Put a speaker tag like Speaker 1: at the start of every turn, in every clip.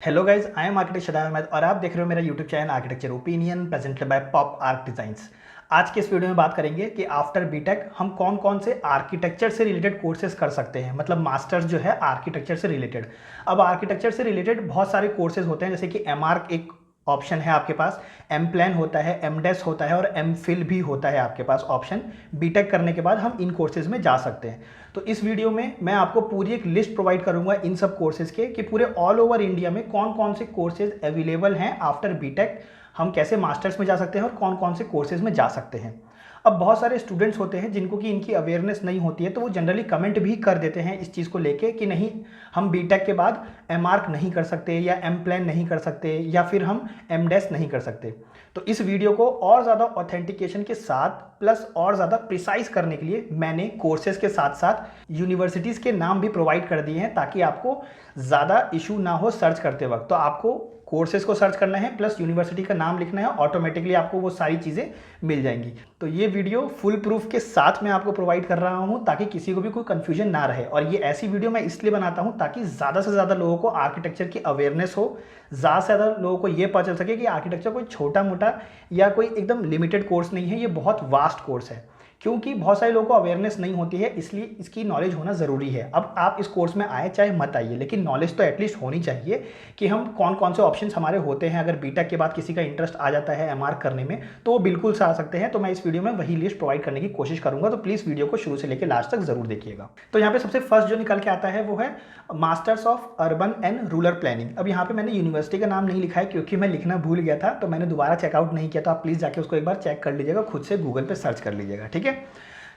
Speaker 1: Hello guys, I am architect Shadab Ahmad और आप देख रहे हो मेरा YouTube channel architecture opinion presented by Pop Arc Designs. आज के इस वीडियो में बात करेंगे कि आफ्टर बीटेक हम कौन कौन से आर्किटेक्चर से रिलेटेड कोर्सेज कर सकते हैं, मतलब मास्टर्स जो है आर्किटेक्चर से रिलेटेड। अब आर्किटेक्चर से रिलेटेड बहुत सारे कोर्सेज होते हैं, जैसे कि एम आर्क एक ऑप्शन है आपके पास, एम प्लान होता है, एम डेस होता है और एम फिल भी होता है आपके पास ऑप्शन। बीटेक करने के बाद हम इन कोर्सेज में जा सकते हैं। तो इस वीडियो में मैं आपको पूरी एक लिस्ट प्रोवाइड करूंगा इन सब कोर्सेज के कि पूरे ऑल ओवर इंडिया में कौन कौन से कोर्सेज अवेलेबल हैं आफ्टर बीटेक, हम कैसे मास्टर्स में जा सकते हैं और कौन कौन से कोर्सेज में जा सकते हैं। अब बहुत सारे स्टूडेंट्स होते हैं जिनको कि इनकी अवेयरनेस नहीं होती है, तो वो जनरली कमेंट भी कर देते हैं इस चीज़ को लेके कि नहीं, हम बीटेक के बाद एम आर्क नहीं कर सकते या एम प्लान नहीं कर सकते या फिर हम एम डेस नहीं कर सकते। तो इस वीडियो को और ज़्यादा ऑथेंटिकेशन के साथ प्लस और ज़्यादा प्रिसाइज करने के लिए मैंने कोर्सेज के साथ साथ यूनिवर्सिटीज़ के नाम भी प्रोवाइड कर दिए हैं, ताकि आपको ज़्यादा इशू ना हो सर्च करते वक्त। तो आपको कोर्सेज को सर्च करना है प्लस यूनिवर्सिटी का नाम लिखना है, ऑटोमेटिकली आपको वो सारी चीज़ें मिल जाएंगी। तो ये वीडियो फुल प्रूफ के साथ मैं आपको प्रोवाइड कर रहा हूँ ताकि किसी को भी कोई कंफ्यूजन ना रहे। और ये ऐसी वीडियो मैं इसलिए बनाता हूँ ताकि ज़्यादा से ज़्यादा लोगों को आर्किटेक्चर की अवेयरनेस हो, ज़्यादा से ज़्यादा लोगों को ये पता चल सके कि आर्किटेक्चर कोई छोटा मोटा या कोई एकदम लिमिटेड कोर्स नहीं है, ये बहुत वास्ट कोर्स है। क्योंकि बहुत सारे लोगों को अवेयरनेस नहीं होती है, इसलिए इसकी नॉलेज होना ज़रूरी है। अब आप इस कोर्स में आए चाहे मत आइए, लेकिन नॉलेज तो एटलीस्ट होनी चाहिए कि हम कौन कौन से ऑप्शंस हमारे होते हैं। अगर बीटेक के बाद किसी का इंटरेस्ट आ जाता है एमआर करने में, तो वो बिल्कुल से आ सकते हैं। तो मैं इस वीडियो में वही लिस्ट प्रोवाइड करने की कोशिश करूंगा, तो प्लीज़ वीडियो को शुरू से लेकर लास्ट तक जरूर देखिएगा। तो यहाँ पे सबसे फर्स्ट जो निकल के आता है वो है masters of urban and rural planning. अब यहाँ पे मैंने यूनिवर्सिटी का नाम नहीं लिखा है क्योंकि मैं लिखना भूल गया था, तो मैंने दोबारा चेकआउट नहीं किया। तो आप प्लीज़ जाके उसको एक बार चेक कर लीजिएगा, खुद से गूगल पे सर्च कर लीजिएगा, ठीक है।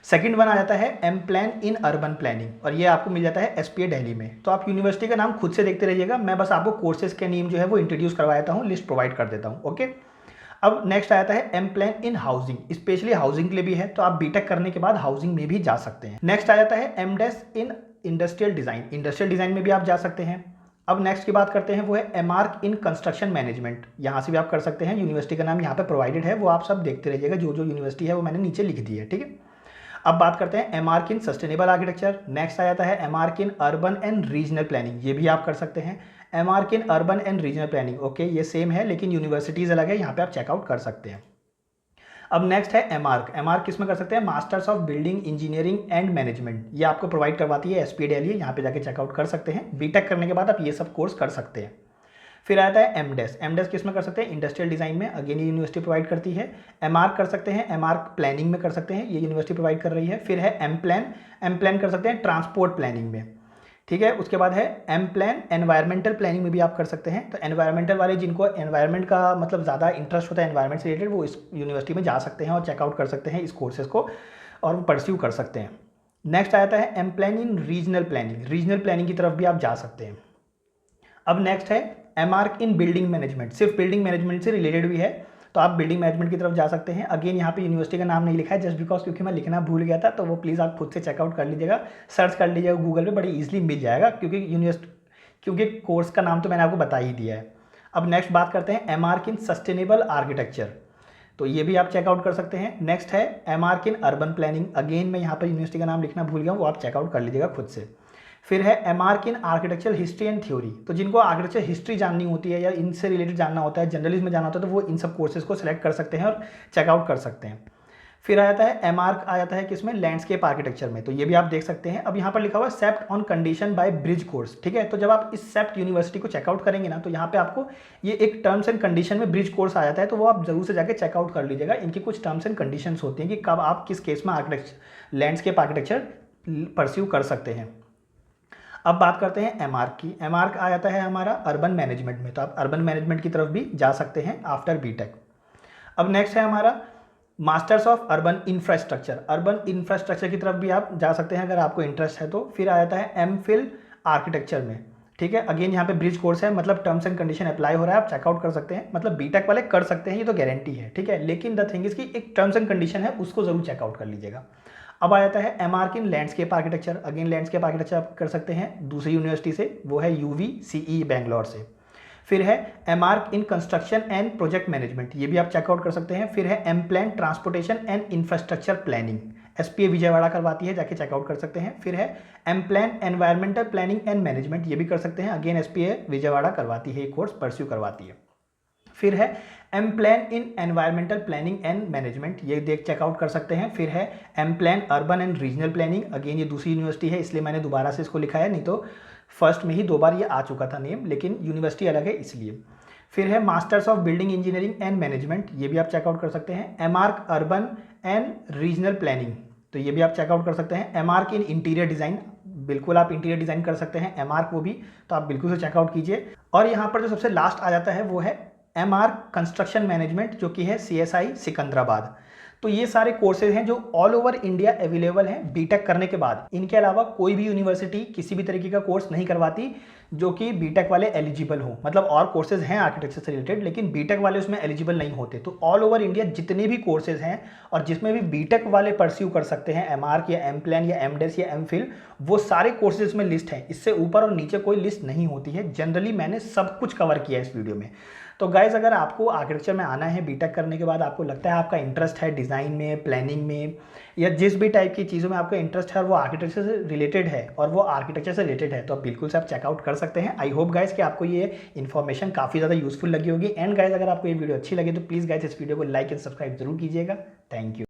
Speaker 1: सेकंड वन आ जाता है M plan in urban planning, और ये आपको मिल जाता है एसपीए दिल्ली में। तो आप यूनिवर्सिटी का नाम खुद से देखते रहिएगा, मैं बस आपको कोर्सेज के नेम जो है वो इंट्रोड्यूस करवा देता हूँ, लिस्ट प्रोवाइड कर देता हूँ, ओके। अब नेक्स्ट आ जाता है M plan in housing, specially housing के लिए भी है, तो आप बीटेक करने के बाद हाउसिंग में भी जा सकते हैं। नेक्स्ट आ जाता है M des in industrial design, industrial design में भी आप जा सकते हैं। अब नेक्स्ट की बात करते हैं, वो है M arc in construction management, यहाँ से भी आप कर सकते हैं। यूनिवर्सिटी का नाम यहाँ पे प्रोवाइडेड है, वो आप सब देखते रहिएगा, जो जो यूनिवर्सिटी है वो मैंने नीचे लिख दी है, ठीक है। अब बात करते हैं M arc in sustainable architecture. Next आ जाता है M arc in urban and regional planning, ये भी आप कर सकते हैं। M arc in urban and regional planning, okay, ये सेम है लेकिन यूनिवर्सिटीज़ अलग है, यहाँ पे आप चेकआउट कर सकते हैं। अब नेक्स्ट है एम आर्क। एम आर्क किस में कर सकते हैं, masters of building engineering and management, ये आपको प्रोवाइड करवाती है एसपी दिल्ली, यहाँ पे जाके चेकआउट कर सकते हैं। बीटेक करने के बाद आप ये सब कोर्स कर सकते हैं। फिर आता है एमडेस। एमडेस किस में कर सकते हैं, इंडस्ट्रियल डिजाइन में, अगेन ये यूनिवर्सिटी प्रोवाइड करती है। एमआर्क कर सकते हैं, एमआर्क प्लानिंग में कर सकते हैं, ये यूनिवर्सिटी प्रोवाइड कर रही है। फिर है एम प्लान, एम प्लान कर सकते हैं ट्रांसपोर्ट प्लानिंग में, ठीक है। उसके बाद है एम प्लान एनवायरमेंटल प्लानिंग में भी आप कर सकते हैं। तो एनवायरमेंटल वाले जिनको एनवायरमेंट का मतलब ज़्यादा इंटरेस्ट होता है एनवायरमेंट से रिलेटेड, वो इस यूनिवर्सिटी में जा सकते हैं और चेकआउट कर सकते हैं इस कोर्सेज को और परस्यू कर सकते हैं। नेक्स्ट आता है M plan in regional planning, regional planning की तरफ भी आप जा सकते हैं। अब नेक्स्ट है M arc in building management, सिर्फ बिल्डिंग मैनेजमेंट से रिलेटेड भी है, तो आप बिल्डिंग मैनेजमेंट की तरफ जा सकते हैं। अगेन यहाँ पे यूनिवर्सिटी का नाम नहीं लिखा है जस्ट बिकॉज क्योंकि मैं लिखना भूल गया था, तो वो प्लीज़ आप खुद से चेकआउट कर लीजिएगा, सर्च कर लीजिएगा गूगल पे, बड़ी ईजिली मिल जाएगा क्योंकि कोर्स का नाम तो मैंने आपको बता ही दिया है। अब नेक्स्ट बात करते हैं M arc in sustainable architecture, तो ये भी आप चेकआउट कर सकते हैं। नेक्स्ट है M arc in urban planning, again मैं यहाँ पर यूनिवर्सिटी का नाम लिखना भूल गया हूँ, वो आप चेकआउट कर लीजिएगा खुद से। फिर है M arc in architecture history and theory, तो जिनको आर्किटेक्चर हिस्ट्री जाननी होती है या इनसे रिलेटेड जानना होता है, जर्नलिज्म में जानना होता है, तो वो इन सब कोर्सेज को सिलेक्ट कर सकते हैं और चेकआउट कर सकते हैं। फिर आ जाता है एम आर्क आ जाता है किसमें, लैंडस्केप आर्किटेक्चर में, तो ये भी आप देख सकते हैं। अब यहाँ पर लिखा हुआ है CEPT on condition by bridge course, ठीक है। तो जब आप इस सेप्ट यूनिवर्सिटी को चेकआउट करेंगे ना, तो यहाँ पे आपको ये एक टर्म्स एंड कंडीशन में ब्रिज कोर्स आ जाता है, तो वो आप जरूर से जाकर चेकआउट कर लीजिएगा। इनकी कुछ टर्म्स एंड कंडीशन होती हैं कि कब आप किस केस में आर्किटेक्चर लैंडस्केप आर्किटेक्चर परस्यू कर सकते हैं। अब बात करते हैं एम आर्क की। एम आर्क आ जाता है हमारा अर्बन मैनेजमेंट में, तो आप अर्बन मैनेजमेंट की तरफ भी जा सकते हैं आफ्टर बीटेक। अब नेक्स्ट है हमारा masters of urban infrastructure, urban infrastructure की तरफ भी आप जा सकते हैं अगर आपको इंटरेस्ट है तो। फिर आ जाता है एम फिल आर्किटेक्चर में, ठीक है। अगेन यहाँ पे ब्रिज कोर्स है, मतलब टर्म्स एंड कंडीशन अप्लाई हो रहा है, आप चेकआउट कर सकते हैं। मतलब बीटेक वाले कर सकते हैं, ये तो गारंटी है, ठीक है। लेकिन द थिंग इज कि एक टर्म्स एंड कंडीशन है, उसको जरूर चेकआउट कर लीजिएगा। अब आ जाता है M arc in landscape architecture, again landscape architecture आप कर सकते हैं दूसरी यूनिवर्सिटी से, वो है UVCE बेंगलोर से। फिर है M arc in construction and project management, ये भी आप चेकआउट कर सकते हैं। फिर है M plan transportation and infrastructure planning, SPA Vijayawada करवाती है, जाके चेकआउट कर सकते हैं। फिर है M plan environmental planning and management, ये भी कर सकते हैं, अगेन SPA विजयवाड़ा करवाती है, ये कोर्स परस्यू करवाती है। फिर है M Plan in environmental planning and management, ये देख चेकआउट कर सकते हैं। फिर है M Plan urban and regional planning, again ये दूसरी यूनिवर्सिटी है, इसलिए मैंने दोबारा से इसको लिखा है, नहीं तो फर्स्ट में ही 2 बार ये आ चुका था नेम, लेकिन यूनिवर्सिटी अलग है इसलिए। फिर है masters of building engineering and management, ये भी आप चेकआउट कर सकते हैं। एमआरक अर्बन एंड रीजनल प्लानिंग, तो ये भी आप चेकआउट कर सकते हैं। एमआरक इन इंटीरियर डिज़ाइन, बिल्कुल आप इंटीरियर डिज़ाइन कर सकते हैं, एमआरक वो भी, तो आप बिल्कुल से चेकआउट कीजिए। और यहाँ पर जो सबसे लास्ट आ जाता है वो है एमआरक कंस्ट्रक्शन मैनेजमेंट, जो कि है CSI सिकंदराबाद। तो ये सारे कोर्सेज हैं जो ऑल ओवर इंडिया अवेलेबल हैं बीटेक करने के बाद। इनके अलावा कोई भी यूनिवर्सिटी किसी भी तरीके का कोर्स नहीं करवाती जो कि बीटेक वाले एलिजिबल हो, मतलब और कोर्सेज हैं आर्किटेक्चर से रिलेटेड, लेकिन बीटेक वाले उसमें एलिजिबल नहीं होते। तो ऑल ओवर इंडिया जितने भी कोर्सेज हैं और जिसमें भी बीटेक वाले परस्यू कर सकते हैं, एमआरक या एमप्लान या एमडेस या एमफिल, वो सारे कोर्सेज में लिस्ट है। इससे ऊपर और नीचे कोई लिस्ट नहीं होती है। जनरली मैंने सब कुछ कवर किया है इस वीडियो में। तो गाइज, अगर आपको आर्किटेक्चर में आना है बीटेक करने के बाद, आपको लगता है आपका इंटरेस्ट है डिज़ाइन में, प्लानिंग में, या जिस भी टाइप की चीज़ों में आपका इंटरेस्ट है और वो आर्किटेक्चर से रिलेटेड है और वो आर्किटेक्चर से रिलेटेड है, तो आप बिल्कुल से आप चेकआउट कर सकते हैं। आई होप गाइज कि आपको ये इन्फॉर्मेशन काफ़ी ज़्यादा यूजफुल लगी होगी। एंड गाइज, अगर आपको ये वीडियो अच्छी लगी तो प्लीज़ गाइज इस वीडियो को लाइक एंड सब्सक्राइब जरूर कीजिएगा। Thank you.